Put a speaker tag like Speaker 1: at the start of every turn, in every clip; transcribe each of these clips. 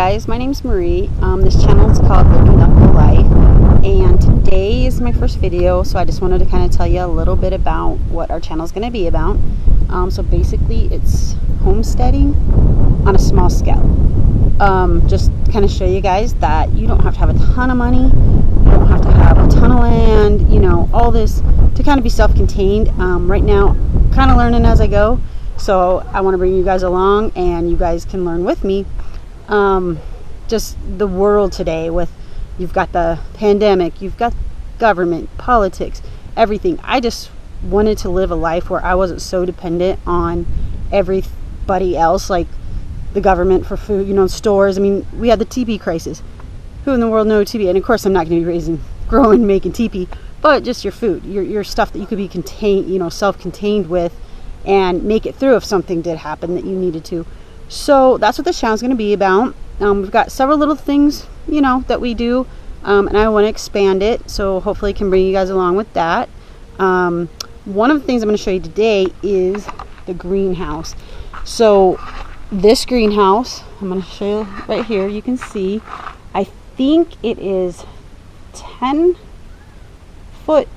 Speaker 1: guys, my name's Marie. This channel is called Living Dunkel Life, and today is my first video, so I just wanted to kind of tell you a little bit about what our channel is going to be about. So basically it's homesteading on a small scale. Just kind of show you guys that you don't have to have a ton of money, you don't have to have a ton of land, you know, all this to kind of be self-contained. Right now, kind of learning as I go. So I want to bring you guys along and you guys can learn with me. Just the world today with, you've got the pandemic, you've got government, politics, everything. I just wanted to live a life where I wasn't so dependent on everybody else, like the government for food, you know, stores. I mean, we had the TP crisis. Who in the world knows TP? And of course I'm not going to be growing, making TP, but just your food, your stuff that you could be contained, you know, self-contained with, and make it through if something did happen that you needed to. So that's what this channel is going to be about. We've got several little things, you know, that we do, and I want to expand it, so hopefully I can bring you guys along with that. One of the things I'm going to show you today is the greenhouse. So this greenhouse, I'm going to show you right here, you can see, I think it is 10 foot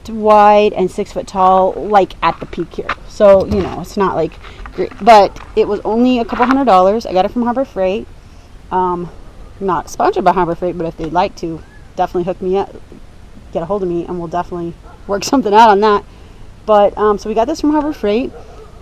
Speaker 1: wide and 6 foot tall, like at the peak here. So, you know, it's not like great, but it was only a couple $100s. I got it from Harbor Freight. Not sponsored by Harbor Freight, but if they'd like to, definitely hook me up, get a hold of me, and we'll definitely work something out on that. But so we got this from Harbor Freight.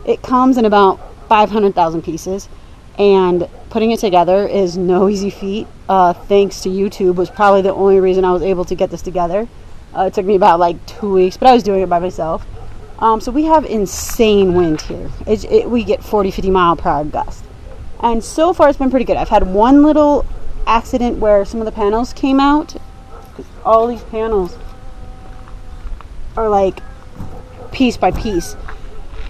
Speaker 1: It comes in about 500,000 pieces, and putting it together is no easy feat. Thanks to YouTube was probably the only reason I was able to get this together. It took me about like 2 weeks, but I was doing it by myself. So we have insane wind here. We get 40-50 mile per hour gust. And so far it's been pretty good. I've had one little accident where some of the panels came out. All these panels are like piece by piece.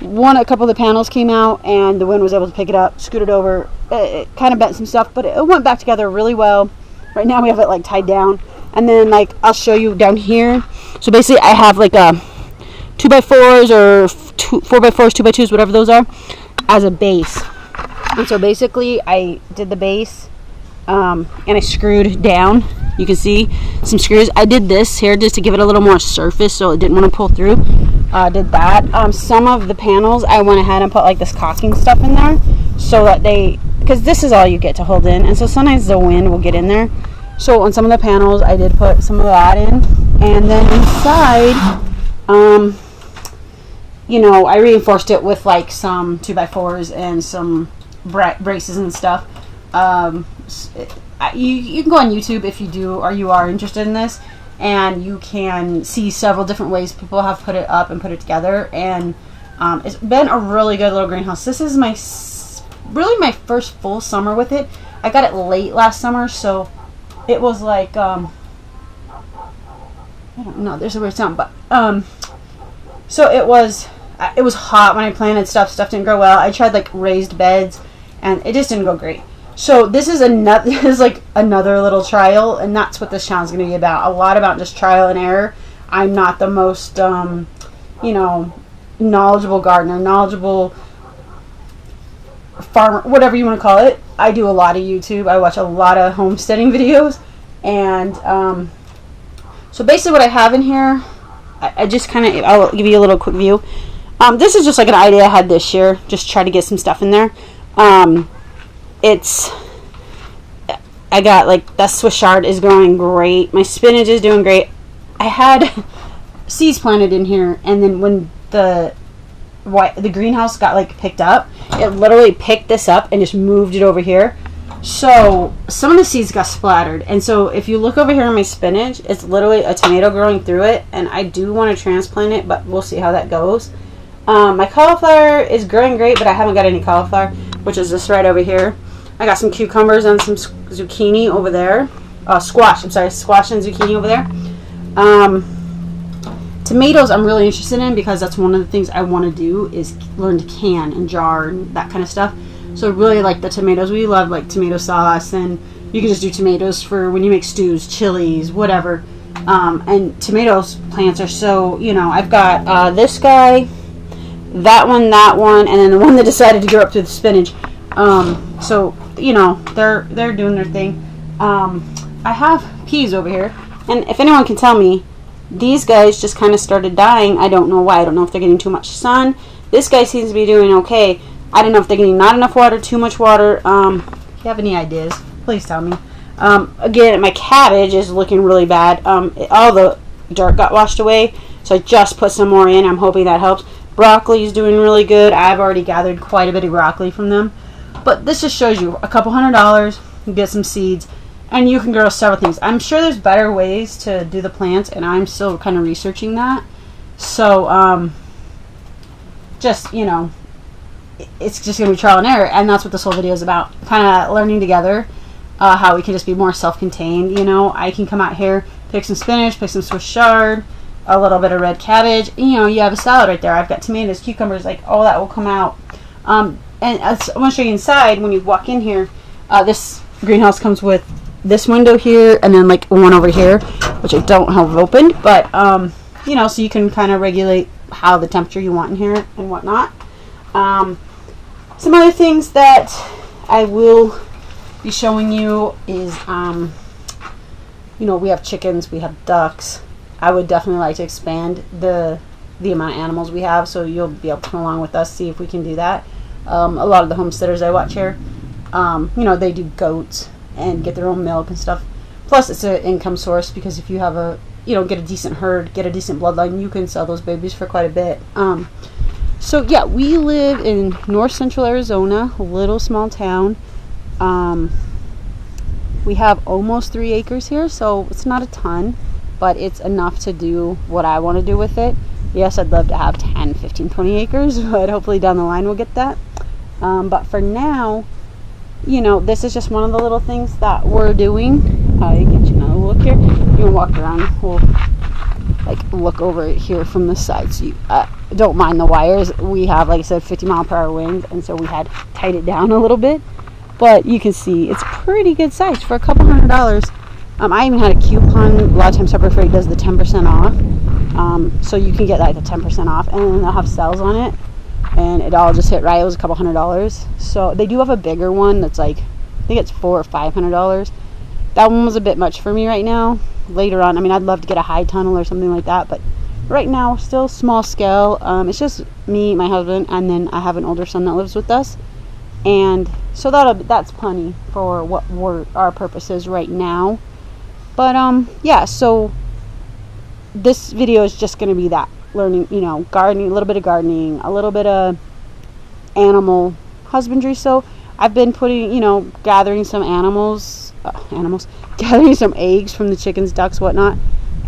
Speaker 1: A couple of the panels came out and the wind was able to pick it up, scoot it over. It kind of bent some stuff, but it went back together really well. Right now we have it like tied down. And then like I'll show you down here. So basically I have like a 2x4s or 4x4s, 2x2s, whatever those are, as a base. And so basically I did the base and I screwed down. You can see some screws. I did this here just to give it a little more surface so it didn't want to pull through. Did that. Some of the panels I went ahead and put like this caulking stuff in there so that because this is all you get to hold in, and so sometimes the wind will get in there. So on some of the panels I did put some of that in, and then inside you know, I reinforced it with like some 2x4s and some braces and stuff. You can go on YouTube if you are interested in this, and you can see several different ways people have put it up and put it together, and it's been a really good little greenhouse. This is really my first full summer with it. I got it late last summer, so it was like I don't know, there's a weird sound, but so it was hot when I planted stuff didn't grow well. I tried like raised beds and it just didn't go great. So this is like another little trial, and that's what this channel is going to be about. A lot about just trial and error. I'm not the most you know, knowledgeable gardener, knowledgeable farmer, whatever you want to call it. I do a lot of YouTube. I watch a lot of homesteading videos, and so basically what I have in here, I just kind of, I'll give you a little quick view. This is just like an idea I had this year, just try to get some stuff in there. I got like, that Swiss chard is growing great. My spinach is doing great. I had seeds planted in here, and then when the greenhouse got like picked up, it literally picked this up and just moved it over here. So some of the seeds got splattered, and so if you look over here on my spinach, it's literally a tomato growing through it, and I do want to transplant it, but we'll see how that goes. My cauliflower is growing great, but I haven't got any cauliflower, which is this right over here. I got some cucumbers and some zucchini over there. Squash and zucchini over there. Tomatoes I'm really interested in, because that's one of the things I want to do, is learn to can and jar and that kind of stuff. So really like the tomatoes. We love like tomato sauce, and you can just do tomatoes for when you make stews, chilies, whatever. And tomatoes plants are so, you know, I've got this guy, that one, and then the one that decided to grow up through the spinach. So you know, they're doing their thing. I have peas over here, and if anyone can tell me, these guys just kind of started dying. I don't know why. I don't know if they're getting too much sun. This guy seems to be doing okay. I don't know if they're getting not enough water, too much water. If you have any ideas, please tell me. Again, my cabbage is looking really bad. All the dirt got washed away, so I just put some more in. I'm hoping that helps. Broccoli is doing really good. I've already gathered quite a bit of broccoli from them. But this just shows you a couple $100, you get some seeds, and you can grow several things. I'm sure there's better ways to do the plants, and I'm still kind of researching that. So, just, you know, it's just going to be trial and error, and that's what this whole video is about. Kind of learning together how we can just be more self-contained. You know, I can come out here, pick some spinach, pick some Swiss chard, a little bit of red cabbage. You know, you have a salad right there. I've got tomatoes, cucumbers, like all that will come out. And I want to show you inside when you walk in here. This greenhouse comes with this window here and then like one over here, which I don't have opened, but you know, so you can kind of regulate how the temperature you want in here and whatnot. Some other things that I will be showing you is you know, we have chickens, we have ducks. I would definitely like to expand the amount of animals we have, so you'll be able to come along with us, see if we can do that. A lot of the homesteaders I watch here, you know, they do goats and get their own milk and stuff. Plus, it's an income source, because if you have a, you know, get a decent herd, get a decent bloodline, you can sell those babies for quite a bit. So yeah, we live in north central Arizona, a little small town. We have almost 3 acres here, so it's not a ton, but it's enough to do what I want to do with it. Yes, I'd love to have 10, 15, 20 acres, but hopefully down the line we'll get that. But for now, you know, this is just one of the little things that we're doing. You get you another look here. You can walk around. We'll like look over it here from the side. So you don't mind the wires. We have, like I said, 50-mile-per-hour winds, and so we had tied it down a little bit. But you can see it's pretty good size for a couple $100. I even had a coupon. A lot of times Harbor Freight does the 10% off. So you can get like the 10% off, and then they'll have sales on it. And it all just hit right. It was a couple $100. So they do have a bigger one that's like, I think it's $400 or $500. That one was a bit much for me right now. Later on, I mean, I'd love to get a high tunnel or something like that, but right now, still small scale. It's just me, my husband, and then I have an older son that lives with us. And so that's plenty for what our purpose is right now. But yeah, so this video is just going to be that. Learning, you know, gardening, a little bit of gardening, a little bit of animal husbandry. So I've been putting, you know, gathering some gathering some eggs from the chickens, ducks, whatnot,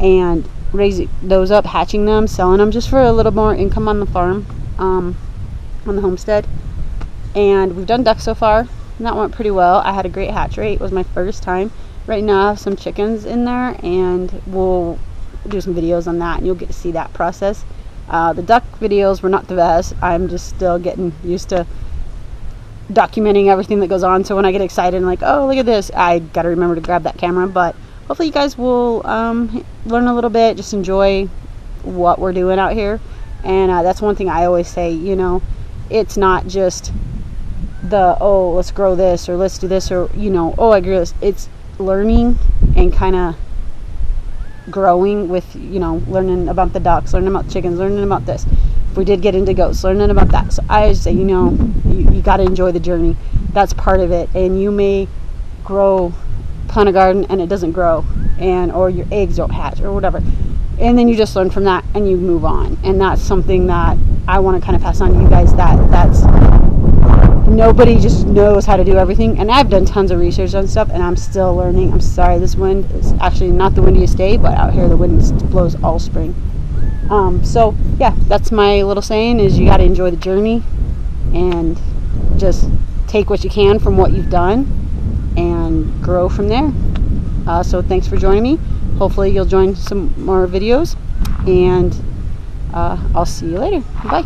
Speaker 1: and raising those up, hatching them, selling them, just for a little more income on the farm, on the homestead. And we've done ducks so far, and that went pretty well. I had a great hatch rate. It was my first time. Right now I have some chickens in there, and we'll do some videos on that, and you'll get to see that process. The duck videos were not the best. I'm just still getting used to documenting everything that goes on, so when I get excited and like, oh, look at this, I gotta remember to grab that camera. But hopefully you guys will learn a little bit, just enjoy what we're doing out here. And that's one thing I always say, you know, it's not just the, oh, let's grow this, or let's do this, or, you know, oh, I grew this. It's learning and kind of growing with, you know, learning about the ducks, learning about chickens, learning about this. If we did get into goats, learning about that. So I say, you know, you got to enjoy the journey. That's part of it. And you may plant a garden and it doesn't grow, or your eggs don't hatch or whatever, and then you just learn from that and you move on. And that's something that I want to kind of pass on to you guys, that's nobody just knows how to do everything. And I've done tons of research on stuff, and I'm still learning. I'm sorry, this wind is actually not the windiest day, but out here the wind blows all spring. So yeah, that's my little saying, is you got to enjoy the journey and just take what you can from what you've done and grow from there. So thanks for joining me. Hopefully you'll join some more videos, and I'll see you later. Bye.